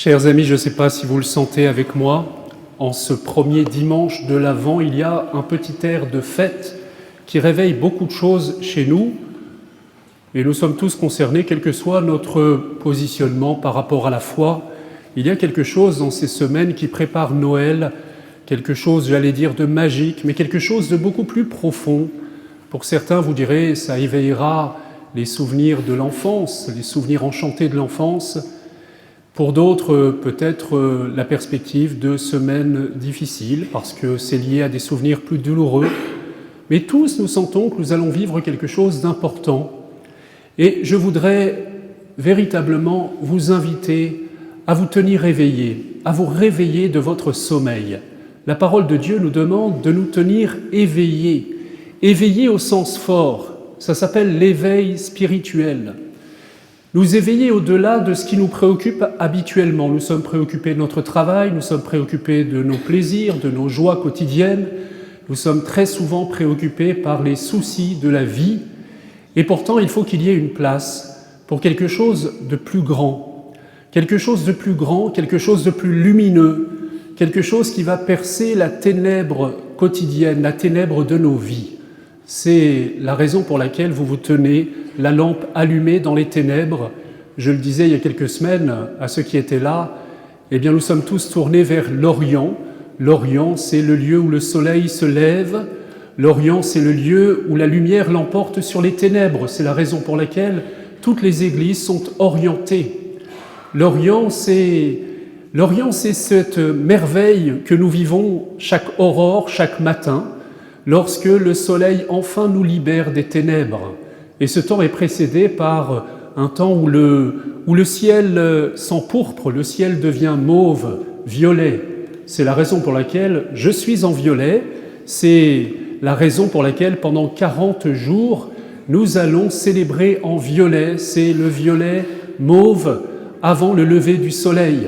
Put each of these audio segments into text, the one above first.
Chers amis, je ne sais pas si vous le sentez avec moi, en ce premier dimanche de l'Avent, il y a un petit air de fête qui réveille beaucoup de choses chez nous, et nous sommes tous concernés, quel que soit notre positionnement par rapport à la foi. Il y a quelque chose dans ces semaines qui prépare Noël, quelque chose, j'allais dire, de magique, mais quelque chose de beaucoup plus profond. Pour certains, vous direz, ça éveillera les souvenirs de l'enfance, les souvenirs enchantés de l'enfance. Pour d'autres, peut-être la perspective de semaines difficiles, parce que c'est lié à des souvenirs plus douloureux. Mais tous, nous sentons que nous allons vivre quelque chose d'important. Et je voudrais véritablement vous inviter à vous tenir éveillés, à vous réveiller de votre sommeil. La parole de Dieu nous demande de nous tenir éveillés. Éveillés au sens fort, ça s'appelle l'éveil spirituel. Nous éveiller au-delà de ce qui nous préoccupe habituellement. Nous sommes préoccupés de notre travail, nous sommes préoccupés de nos plaisirs, de nos joies quotidiennes. Nous sommes très souvent préoccupés par les soucis de la vie. Et pourtant, il faut qu'il y ait une place pour quelque chose de plus grand. Quelque chose de plus grand, quelque chose de plus lumineux, quelque chose qui va percer la ténèbre quotidienne, la ténèbre de nos vies. C'est la raison pour laquelle vous vous tenez la lampe allumée dans les ténèbres. Je le disais il y a quelques semaines à ceux qui étaient là, eh bien nous sommes tous tournés vers l'Orient. L'Orient, c'est le lieu où le soleil se lève. L'Orient, c'est le lieu où la lumière l'emporte sur les ténèbres. C'est la raison pour laquelle toutes les églises sont orientées. L'Orient, c'est cette merveille que nous vivons chaque aurore, chaque matin, lorsque le soleil enfin nous libère des ténèbres. Et ce temps est précédé par un temps où le ciel s'empourpre, le ciel devient mauve, violet. C'est la raison pour laquelle je suis en violet. C'est la raison pour laquelle pendant 40 jours, nous allons célébrer en violet. C'est le violet mauve avant le lever du soleil.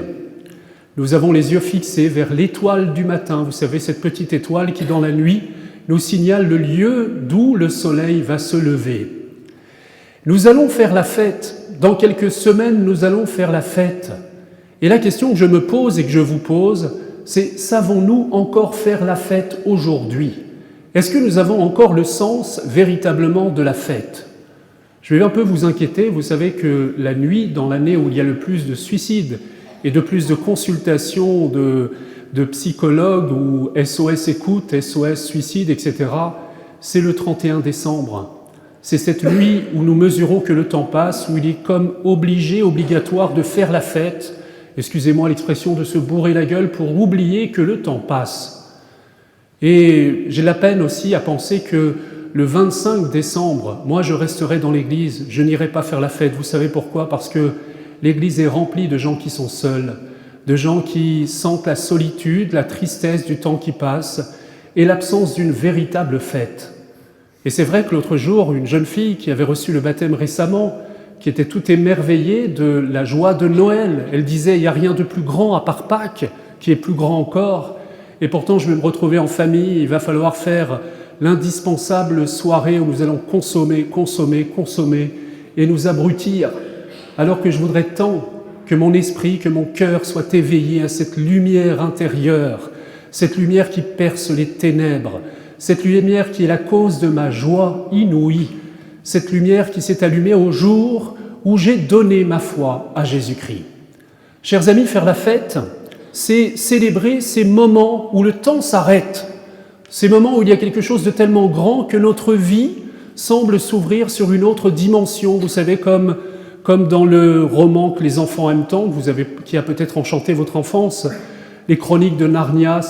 Nous avons les yeux fixés vers l'étoile du matin. Vous savez, cette petite étoile qui, dans la nuit, nous signale le lieu d'où le soleil va se lever. Nous allons faire la fête. Dans quelques semaines, nous allons faire la fête. Et la question que je me pose et que je vous pose, c'est: savons-nous encore faire la fête aujourd'hui? Est-ce que nous avons encore le sens véritablement de la fête? Je vais un peu vous inquiéter. Vous savez que la nuit, dans l'année où il y a le plus de suicides et de plus de consultations de psychologues ou SOS écoute, SOS suicide, etc., c'est le 31 décembre. C'est cette nuit où nous mesurons que le temps passe, où il est comme obligatoire de faire la fête, excusez-moi l'expression, de se bourrer la gueule pour oublier que le temps passe. Et j'ai la peine aussi à penser que le 25 décembre, moi je resterai dans l'église, je n'irai pas faire la fête. Vous savez pourquoi? Parce que l'église est remplie de gens qui sont seuls, de gens qui sentent la solitude, la tristesse du temps qui passe et l'absence d'une véritable fête. Et c'est vrai que l'autre jour, une jeune fille qui avait reçu le baptême récemment, qui était tout émerveillée de la joie de Noël, elle disait: il n'y a rien de plus grand à part Pâques, qui est plus grand encore, et pourtant je vais me retrouver en famille, il va falloir faire l'indispensable soirée où nous allons consommer, et nous abrutir, alors que je voudrais tant que mon esprit, que mon cœur soit éveillé à cette lumière intérieure, cette lumière qui perce les ténèbres, cette lumière qui est la cause de ma joie inouïe, cette lumière qui s'est allumée au jour où j'ai donné ma foi à Jésus-Christ. Chers amis, faire la fête, c'est célébrer ces moments où le temps s'arrête, ces moments où il y a quelque chose de tellement grand que notre vie semble s'ouvrir sur une autre dimension. Vous savez, comme dans le roman que les enfants aiment tant, qui a peut-être enchanté votre enfance, les chroniques de Narnia,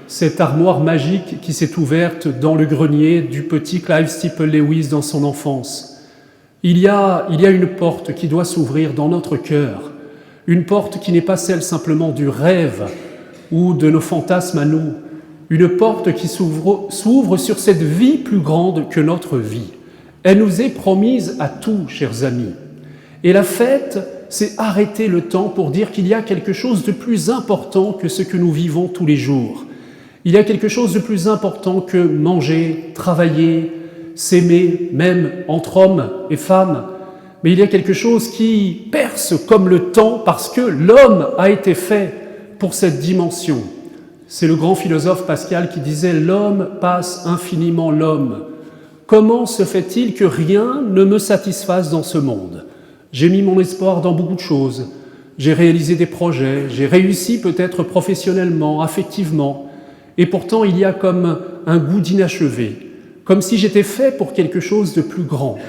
cette armoire magique qui s'est ouverte dans le grenier du petit Clive Steeple-Lewis dans son enfance. Il y a une porte qui doit s'ouvrir dans notre cœur, une porte qui n'est pas celle simplement du rêve ou de nos fantasmes à nous, une porte qui s'ouvre sur cette vie plus grande que notre vie. Elle nous est promise à tous, chers amis. Et la fête, c'est arrêter le temps pour dire qu'il y a quelque chose de plus important que ce que nous vivons tous les jours. Il y a quelque chose de plus important que manger, travailler, s'aimer, même entre hommes et femmes. mais il y a quelque chose qui perce comme le temps parce que l'homme a été fait pour cette dimension. C'est le grand philosophe Pascal qui disait « L'homme passe infiniment l'homme ». Comment se fait-il que rien ne me satisfasse dans ce monde ? J'ai mis mon espoir dans beaucoup de choses, j'ai réalisé des projets, j'ai réussi peut-être professionnellement, affectivement, et pourtant il y a comme un goût d'inachevé, comme si j'étais fait pour quelque chose de plus grand,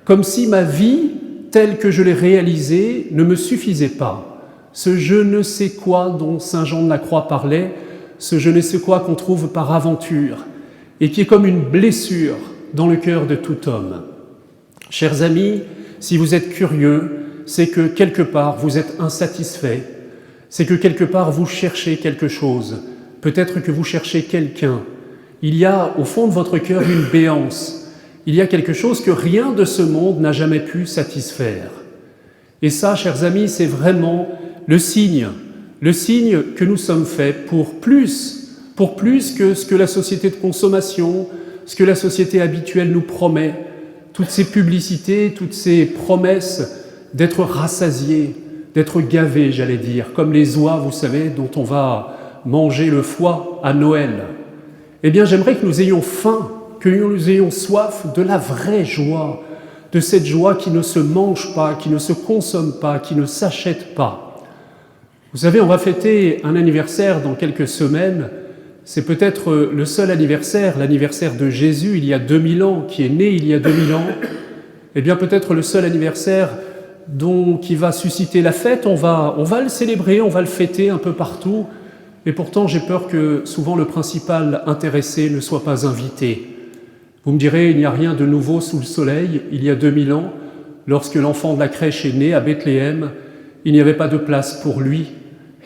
comme si ma vie, telle que je l'ai réalisée, ne me suffisait pas. Ce je ne sais quoi dont saint Jean de la Croix parlait, ce je ne sais quoi qu'on trouve par aventure, et qui est comme une blessure dans le cœur de tout homme. Chers amis, si vous êtes curieux, c'est que quelque part vous êtes insatisfait, c'est que quelque part vous cherchez quelque chose, peut-être que vous cherchez quelqu'un. Il y a au fond de votre cœur une béance, il y a quelque chose que rien de ce monde n'a jamais pu satisfaire. Et ça, chers amis, c'est vraiment le signe que nous sommes faits pour plus que ce que la société de consommation, ce que la société habituelle nous promet, toutes ces publicités, toutes ces promesses d'être rassasiés, d'être gavés, j'allais dire, comme les oies, vous savez, dont on va manger le foie à Noël. Eh bien, j'aimerais que nous ayons faim, que nous ayons soif de la vraie joie, de cette joie qui ne se mange pas, qui ne se consomme pas, qui ne s'achète pas. Vous savez, on va fêter un anniversaire dans quelques semaines. C'est peut-être le seul anniversaire, l'anniversaire de Jésus, il y a 2000 ans, qui est né il y a 2000 ans. Eh bien, peut-être le seul anniversaire qui va susciter la fête. On va le célébrer, on va le fêter un peu partout. Et pourtant, j'ai peur que souvent le principal intéressé ne soit pas invité. Vous me direz, il n'y a rien de nouveau sous le soleil. Il y a 2000 ans, lorsque l'enfant de la crèche est né à Bethléem, il n'y avait pas de place pour lui.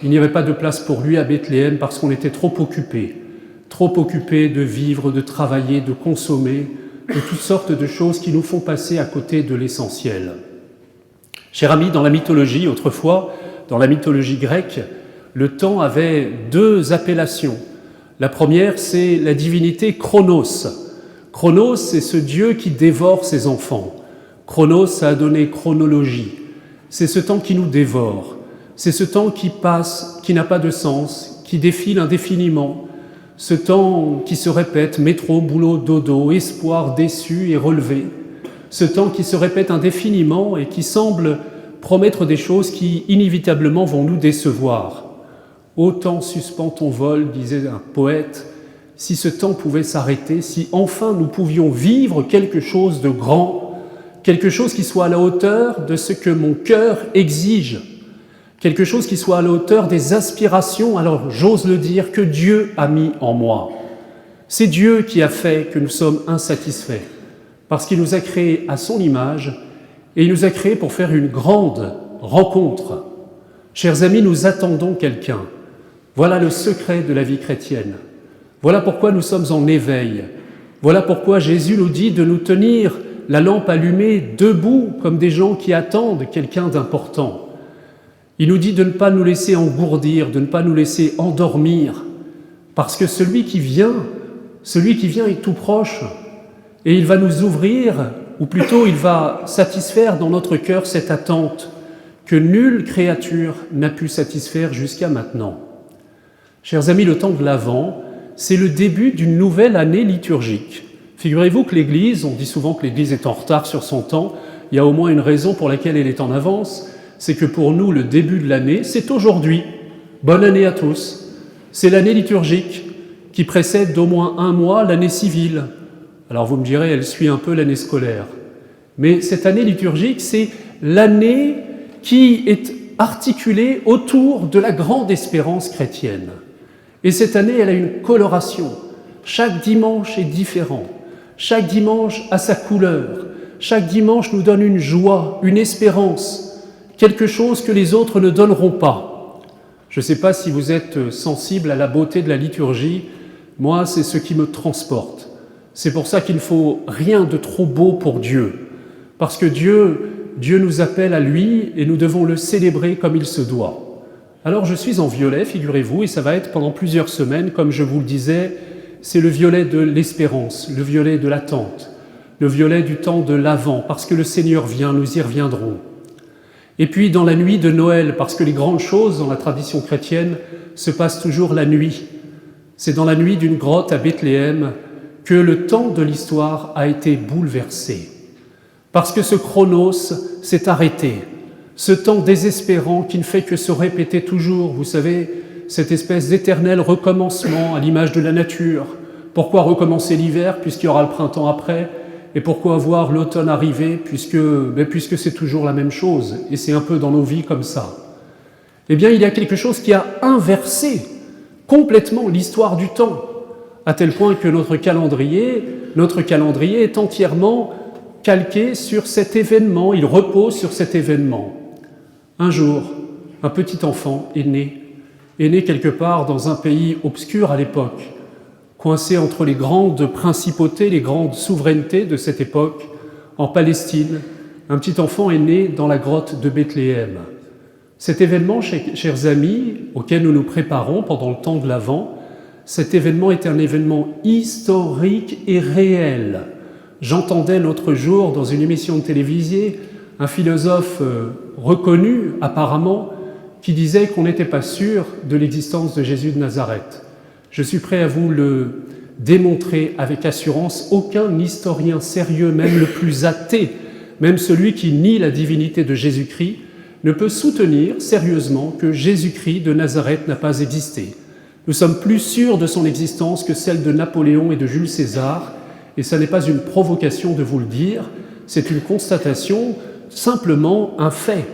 Il n'y avait pas de place pour lui à Bethléem parce qu'on était trop occupé de vivre, de travailler, de consommer, de toutes sortes de choses qui nous font passer à côté de l'essentiel. Chers amis, dans la mythologie, autrefois, dans la mythologie grecque, le temps avait deux appellations. La première, c'est la divinité Chronos. Chronos, c'est ce Dieu qui dévore ses enfants. Chronos, ça a donné chronologie. C'est ce temps qui nous dévore. C'est ce temps qui passe, qui n'a pas de sens, qui défile indéfiniment. Ce temps qui se répète, métro, boulot, dodo, espoir, déçu et relevé. Ce temps qui se répète indéfiniment et qui semble promettre des choses qui, inévitablement, vont nous décevoir. « Ô temps suspends ton vol », disait un poète, « si ce temps pouvait s'arrêter, si enfin nous pouvions vivre quelque chose de grand, quelque chose qui soit à la hauteur de ce que mon cœur exige, quelque chose qui soit à la hauteur des aspirations, alors j'ose le dire, que Dieu a mis en moi. C'est Dieu qui a fait que nous sommes insatisfaits, parce qu'il nous a créés à son image, et il nous a créés pour faire une grande rencontre. Chers amis, nous attendons quelqu'un. Voilà le secret de la vie chrétienne. Voilà pourquoi nous sommes en éveil. Voilà pourquoi Jésus nous dit de nous tenir la lampe allumée, debout, comme des gens qui attendent quelqu'un d'important. Il nous dit de ne pas nous laisser engourdir, de ne pas nous laisser endormir, parce que celui qui vient est tout proche, et il va nous ouvrir, ou plutôt il va satisfaire dans notre cœur cette attente que nulle créature n'a pu satisfaire jusqu'à maintenant. Chers amis, le temps de l'Avent, c'est le début d'une nouvelle année liturgique. Figurez-vous que l'Église, on dit souvent que l'Église est en retard sur son temps, il y a au moins une raison pour laquelle elle est en avance, c'est que pour nous, le début de l'année, c'est aujourd'hui. Bonne année à tous. C'est l'année liturgique qui précède d'au moins un mois l'année civile. Alors vous me direz, elle suit un peu l'année scolaire. Mais cette année liturgique, c'est l'année qui est articulée autour de la grande espérance chrétienne. Et cette année, elle a une coloration. Chaque dimanche est différent. Chaque dimanche a sa couleur. Chaque dimanche nous donne une joie, une espérance, quelque chose que les autres ne donneront pas. Je ne sais pas si vous êtes sensible à la beauté de la liturgie. Moi, c'est ce qui me transporte. C'est pour ça qu'il ne faut rien de trop beau pour Dieu. Parce que Dieu nous appelle à lui et nous devons le célébrer comme il se doit. Alors je suis en violet, figurez-vous, et ça va être pendant plusieurs semaines, comme je vous le disais, c'est le violet de l'espérance, le violet de l'attente, le violet du temps de l'Avent, parce que le Seigneur vient, nous y reviendrons. Et puis dans la nuit de Noël, parce que les grandes choses dans la tradition chrétienne se passent toujours la nuit. C'est dans la nuit d'une grotte à Bethléem que le temps de l'histoire a été bouleversé. Parce que ce chronos s'est arrêté, ce temps désespérant qui ne fait que se répéter toujours, vous savez, cette espèce d'éternel recommencement à l'image de la nature. Pourquoi recommencer l'hiver puisqu'il y aura le printemps après ? Et pourquoi voir l'automne arriver puisque c'est toujours la même chose, et c'est un peu dans nos vies comme ça. Eh bien, il y a quelque chose qui a inversé complètement l'histoire du temps, à tel point que notre calendrier est entièrement calqué sur cet événement, il repose sur cet événement. Un jour, un petit enfant est né quelque part dans un pays obscur à l'époque, coincé entre les grandes principautés, les grandes souverainetés de cette époque, en Palestine. Un petit enfant est né dans la grotte de Bethléem. Cet événement, chers amis, auquel nous nous préparons pendant le temps de l'Avent, cet événement est un événement historique et réel. J'entendais l'autre jour, dans une émission de télévision, un philosophe reconnu, apparemment, qui disait qu'on n'était pas sûr de l'existence de Jésus de Nazareth. Je suis prêt à vous le démontrer avec assurance. Aucun historien sérieux, même le plus athée, même celui qui nie la divinité de Jésus-Christ, ne peut soutenir sérieusement que Jésus-Christ de Nazareth n'a pas existé. Nous sommes plus sûrs de son existence que celle de Napoléon et de Jules César, et ça n'est pas une provocation de vous le dire, c'est une constatation, simplement un fait.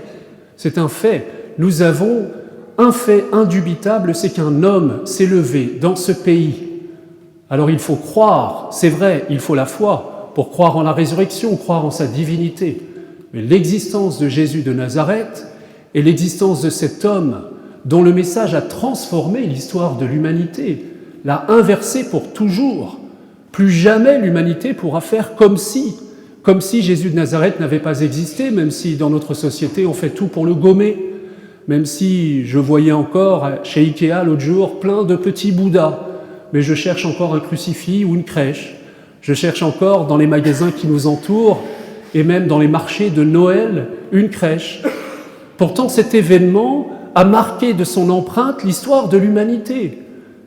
C'est un fait. Nous avons un fait indubitable, c'est qu'un homme s'est levé dans ce pays. Alors il faut croire, c'est vrai, il faut la foi pour croire en la résurrection, croire en sa divinité. Mais l'existence de Jésus de Nazareth et l'existence de cet homme dont le message a transformé l'histoire de l'humanité, l'a inversé pour toujours. Plus jamais l'humanité pourra faire comme si Jésus de Nazareth n'avait pas existé, même si dans notre société on fait tout pour le gommer. Même si je voyais encore chez Ikea l'autre jour plein de petits Bouddhas, mais je cherche encore un crucifix ou une crèche. Je cherche encore dans les magasins qui nous entourent et même dans les marchés de Noël une crèche. Pourtant cet événement a marqué de son empreinte l'histoire de l'humanité.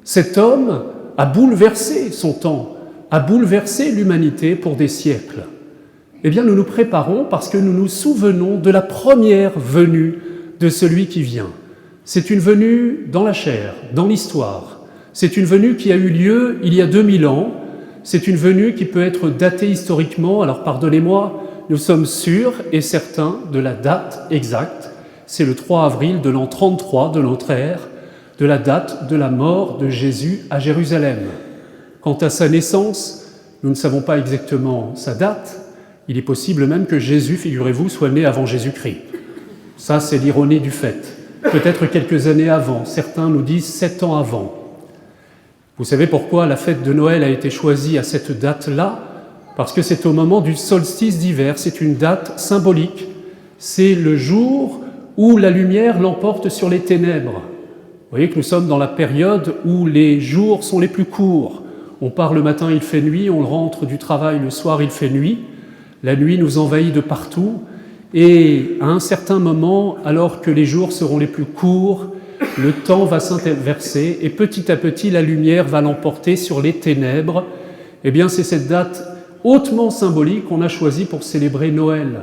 Cet homme a bouleversé son temps, a bouleversé l'humanité pour des siècles. Eh bien nous nous préparons parce que nous nous souvenons de la première venue de celui qui vient. C'est une venue dans la chair, dans l'histoire. C'est une venue qui a eu lieu il y a 2000 ans. C'est une venue qui peut être datée historiquement. Alors pardonnez-moi, nous sommes sûrs et certains de la date exacte. C'est le 3 avril de l'an 33 de notre ère, de la date de la mort de Jésus à Jérusalem. Quant à sa naissance, nous ne savons pas exactement sa date. Il est possible même que Jésus, figurez-vous, soit né avant Jésus-Christ. Ça, c'est l'ironie du fait. Peut-être quelques années avant, certains nous disent 7 ans avant. Vous savez pourquoi la fête de Noël a été choisie à cette date-là ? Parce que c'est au moment du solstice d'hiver, c'est une date symbolique. C'est le jour où la lumière l'emporte sur les ténèbres. Vous voyez que nous sommes dans la période où les jours sont les plus courts. On part le matin, il fait nuit, on rentre du travail le soir, il fait nuit. La nuit nous envahit de partout. Et à un certain moment, alors que les jours seront les plus courts, le temps va s'inverser et petit à petit, la lumière va l'emporter sur les ténèbres. Eh bien, c'est cette date hautement symbolique qu'on a choisie pour célébrer Noël.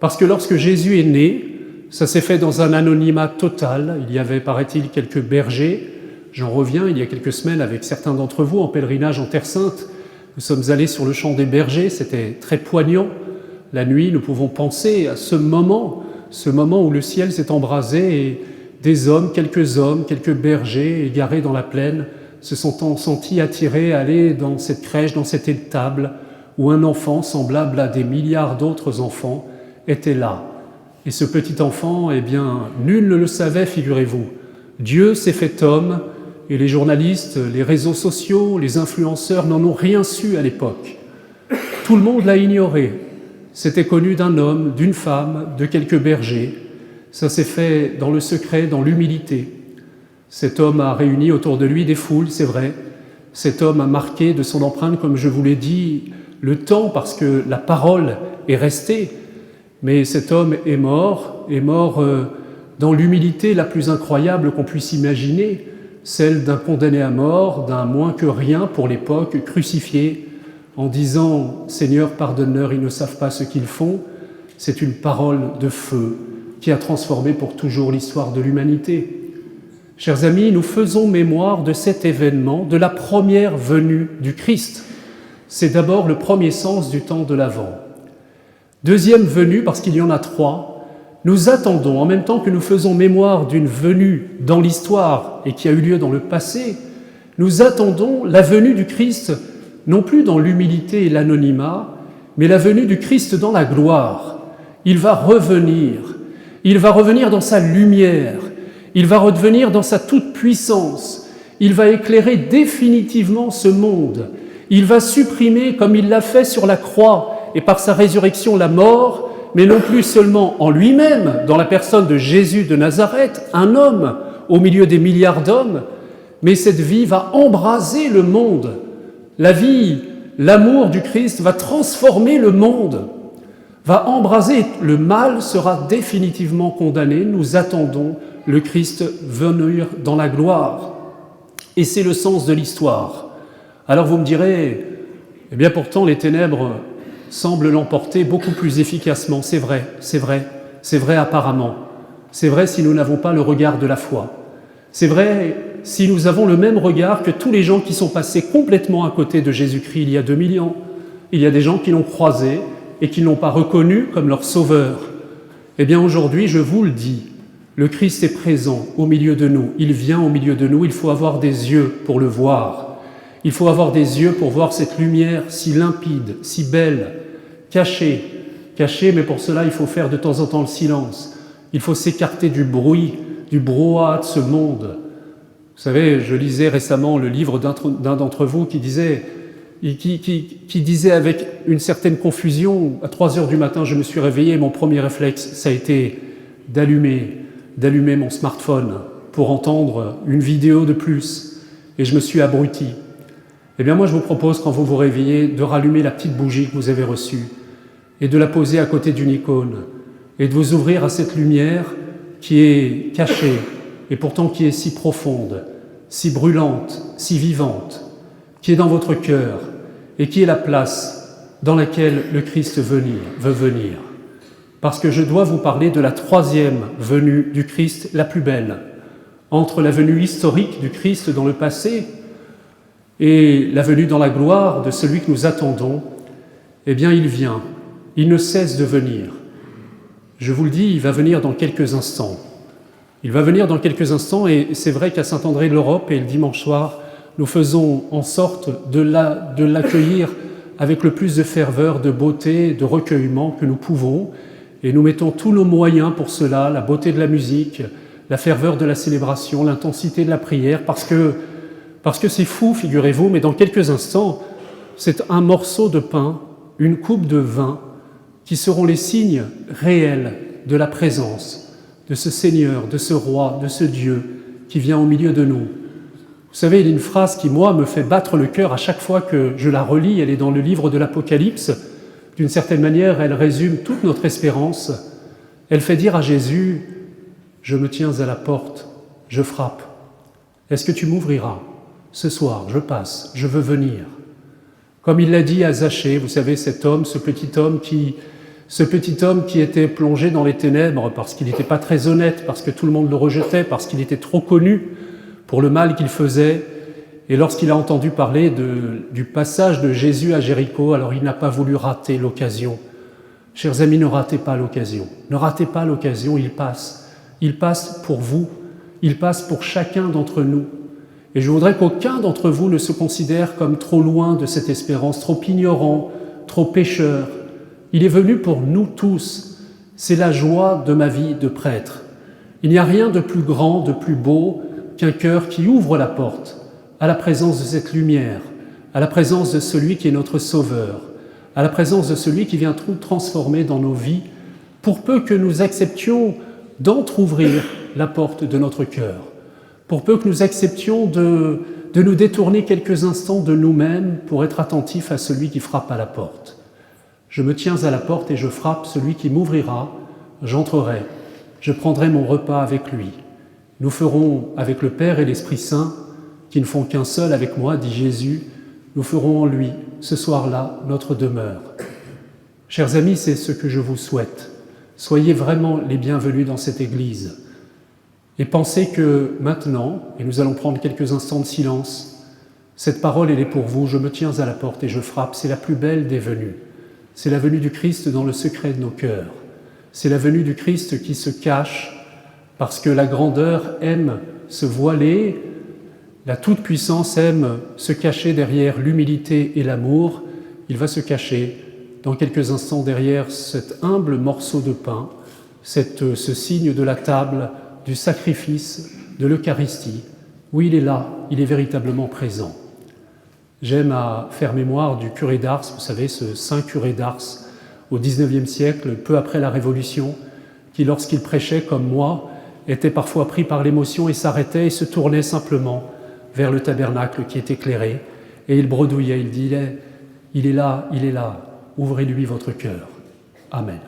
Parce que lorsque Jésus est né, ça s'est fait dans un anonymat total. Il y avait, paraît-il, quelques bergers. J'en reviens, il y a quelques semaines, avec certains d'entre vous, en pèlerinage en Terre Sainte. Nous sommes allés sur le champ des bergers, c'était très poignant. La nuit, nous pouvons penser à ce moment où le ciel s'est embrasé et des hommes, quelques bergers égarés dans la plaine, se sont sentis attirés à aller dans cette crèche, dans cette étable, où un enfant, semblable à des milliards d'autres enfants, était là. Et ce petit enfant, eh bien, nul ne le savait, figurez-vous. Dieu s'est fait homme, et les journalistes, les réseaux sociaux, les influenceurs n'en ont rien su à l'époque. Tout le monde l'a ignoré. C'était connu d'un homme, d'une femme, de quelques bergers. Ça s'est fait dans le secret, dans l'humilité. Cet homme a réuni autour de lui des foules, c'est vrai. Cet homme a marqué de son empreinte, comme je vous l'ai dit, le temps parce que la parole est restée, mais cet homme est mort dans l'humilité la plus incroyable qu'on puisse imaginer, celle d'un condamné à mort, d'un moins que rien pour l'époque, crucifié, en disant « Seigneur, pardonne-leur, ils ne savent pas ce qu'ils font ». C'est une parole de feu qui a transformé pour toujours l'histoire de l'humanité. Chers amis, nous faisons mémoire de cet événement, de la première venue du Christ. C'est d'abord le premier sens du temps de l'Avent. Deuxième venue, parce qu'il y en a trois, nous attendons, en même temps que nous faisons mémoire d'une venue dans l'histoire et qui a eu lieu dans le passé, nous attendons la venue du Christ, non plus dans l'humilité et l'anonymat, mais la venue du Christ dans la gloire. Il va revenir dans sa lumière, il va revenir dans sa toute-puissance, il va éclairer définitivement ce monde, il va supprimer, comme il l'a fait sur la croix et par sa résurrection, la mort, mais non plus seulement en lui-même, dans la personne de Jésus de Nazareth, un homme au milieu des milliards d'hommes, mais cette vie va embraser le monde. La vie, l'amour du Christ va transformer le monde, va embraser. Le mal sera définitivement condamné. Nous attendons le Christ venir dans la gloire. Et c'est le sens de l'histoire. Alors vous me direz, eh bien pourtant les ténèbres semblent l'emporter beaucoup plus efficacement. C'est vrai apparemment. C'est vrai si nous n'avons pas le regard de la foi. C'est vrai si nous avons le même regard que tous les gens qui sont passés complètement à côté de Jésus-Christ il y a 2000 ans. Il y a des gens qui l'ont croisé et qui ne l'ont pas reconnu comme leur sauveur. Eh bien aujourd'hui, je vous le dis, le Christ est présent au milieu de nous. Il vient au milieu de nous. Il faut avoir des yeux pour le voir. Il faut avoir des yeux pour voir cette lumière si limpide, si belle, cachée, mais pour cela, il faut faire de temps en temps le silence. Il faut s'écarter du bruit, du brouhaha de ce monde. Vous savez, je lisais récemment le livre d'un d'entre vous qui disait avec une certaine confusion, à 3 heures du matin, je me suis réveillé et mon premier réflexe, ça a été d'allumer mon smartphone pour entendre une vidéo de plus. Et je me suis abruti. Eh bien moi, je vous propose, quand vous vous réveillez, de rallumer la petite bougie que vous avez reçue et de la poser à côté d'une icône et de vous ouvrir à cette lumière qui est cachée et pourtant qui est si profonde, si brûlante, si vivante, qui est dans votre cœur et qui est la place dans laquelle le Christ veut venir. Parce que je dois vous parler de la troisième venue du Christ, la plus belle. Entre la venue historique du Christ dans le passé et la venue dans la gloire de celui que nous attendons, eh bien il vient, il ne cesse de venir. Je vous le dis, il va venir dans quelques instants. Il va venir dans quelques instants et c'est vrai qu'à Saint-André de l'Europe et le dimanche soir, nous faisons en sorte de l'accueillir avec le plus de ferveur, de beauté, de recueillement que nous pouvons. Et nous mettons tous nos moyens pour cela, la beauté de la musique, la ferveur de la célébration, l'intensité de la prière, parce que c'est fou, figurez-vous, mais dans quelques instants, c'est un morceau de pain, une coupe de vin, qui seront les signes réels de la présence de ce Seigneur, de ce Roi, de ce Dieu qui vient au milieu de nous. Vous savez, il y a une phrase qui, moi, me fait battre le cœur à chaque fois que je la relis, elle est dans le livre de l'Apocalypse. D'une certaine manière, elle résume toute notre espérance. Elle fait dire à Jésus, « Je me tiens à la porte, je frappe. Est-ce que tu m'ouvriras ? Ce soir, je passe, je veux venir. » Comme il l'a dit à Zachée, vous savez, cet homme, ce petit homme qui était plongé dans les ténèbres parce qu'il n'était pas très honnête, parce que tout le monde le rejetait, parce qu'il était trop connu pour le mal qu'il faisait. Et lorsqu'il a entendu parler du passage de Jésus à Jéricho, alors il n'a pas voulu rater l'occasion. Chers amis, ne ratez pas l'occasion. Ne ratez pas l'occasion, il passe. Il passe pour vous, il passe pour chacun d'entre nous. Et je voudrais qu'aucun d'entre vous ne se considère comme trop loin de cette espérance, trop ignorant, trop pécheur. Il est venu pour nous tous. C'est la joie de ma vie de prêtre. Il n'y a rien de plus grand, de plus beau qu'un cœur qui ouvre la porte à la présence de cette lumière, à la présence de celui qui est notre Sauveur, à la présence de celui qui vient tout transformer dans nos vies, pour peu que nous acceptions d'entrouvrir la porte de notre cœur, pour peu que nous acceptions de nous détourner quelques instants de nous-mêmes pour être attentifs à celui qui frappe à la porte. Je me tiens à la porte et je frappe, celui qui m'ouvrira, j'entrerai, je prendrai mon repas avec lui. Nous ferons avec le Père et l'Esprit Saint, qui ne font qu'un seul avec moi, dit Jésus, nous ferons en lui, ce soir-là, notre demeure. Chers amis, c'est ce que je vous souhaite. Soyez vraiment les bienvenus dans cette Église. Et pensez que maintenant, et nous allons prendre quelques instants de silence, cette parole, elle est pour vous, je me tiens à la porte et je frappe, c'est la plus belle des venues. C'est la venue du Christ dans le secret de nos cœurs. C'est la venue du Christ qui se cache parce que la grandeur aime se voiler, la toute-puissance aime se cacher derrière l'humilité et l'amour. Il va se cacher dans quelques instants derrière cet humble morceau de pain, ce signe de la table, du sacrifice, de l'Eucharistie. Oui, il est là, il est véritablement présent. J'aime à faire mémoire du curé d'Ars, vous savez, ce saint curé d'Ars, au XIXe siècle, peu après la Révolution, qui, lorsqu'il prêchait comme moi, était parfois pris par l'émotion et s'arrêtait et se tournait simplement vers le tabernacle qui est éclairé, et il bredouillait, il dit « Il est là, ouvrez-lui votre cœur. » Amen.